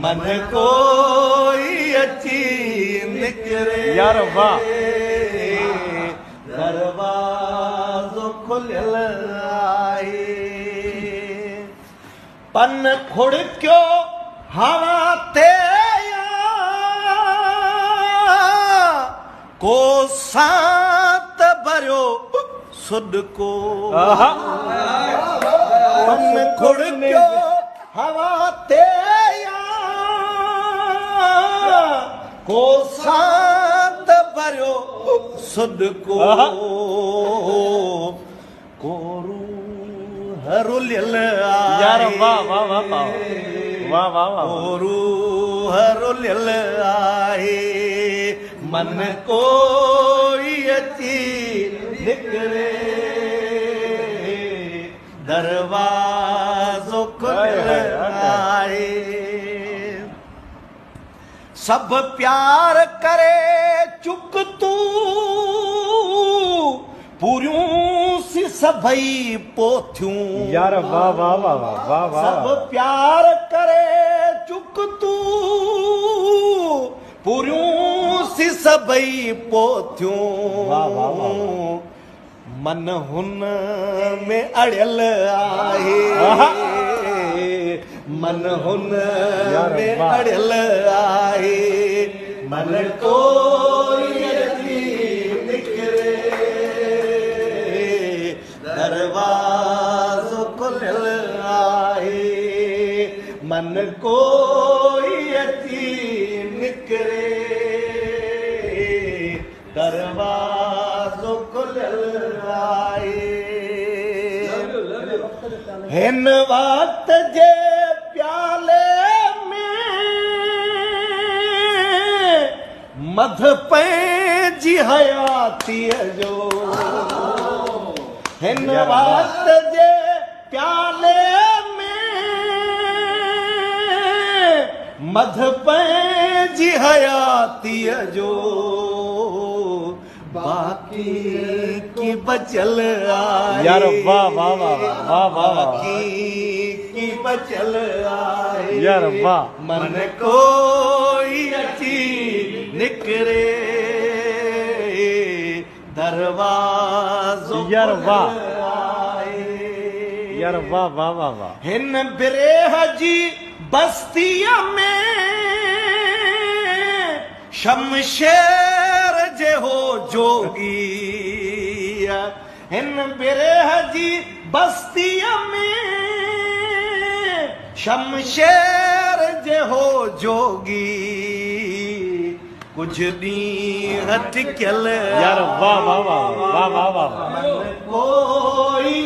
मन कोई अची निकरे यार वाह दरवाज़ो खुलियल आहे पन खुड़कियो हवा ते को सात भरियो सुडको पन खुड़कियो हवा ते को सात भरियो सुडको कोरू हरुलियल यार वाह वाह वाह वाह वाह वाह वाह कोरू हरुलियल आहे मन कोई अची निकरे दरवाज़ो खुलियल आहे सब प्यार करे चुक तू पूरियूं सी सभई पोथियूं यार वाह वाह वाह वाह वाह सब प्यार करे चुक तू पूरियूं सी सभई पोथियूं वाह वाह वाह मन हुन में अड़ियल आहे मन हुन में अड़ियल आहे मन कोई अची निकरे दरवाज़ो खुलियल आहे मन कोई अची निकरे दरवाज़ो खुलियल आहे हिन वक्त जे प्याले में मध पंहिंजी हयातीअ जो हिन वक्त जे प्याले में मध पंहिंजी हयातीअ जो बाकी की बचल आहे यार वाह वाह वाह वाह वाह की बचल आहे यार वाह मन कोई अची निकरे दरवाज़ो यार वाह खुलियल आहे यार वाह वाह वाह वाह हिन बिरेह जी बस्तीअ में शमशेर जे हो जोगी हिन बिरेह जी बस्तीअ में शमशेर जे हो जोगी कुछ ॾींहं टिकियल यार वाह वाह वाह वाह वाह वाह मन कोई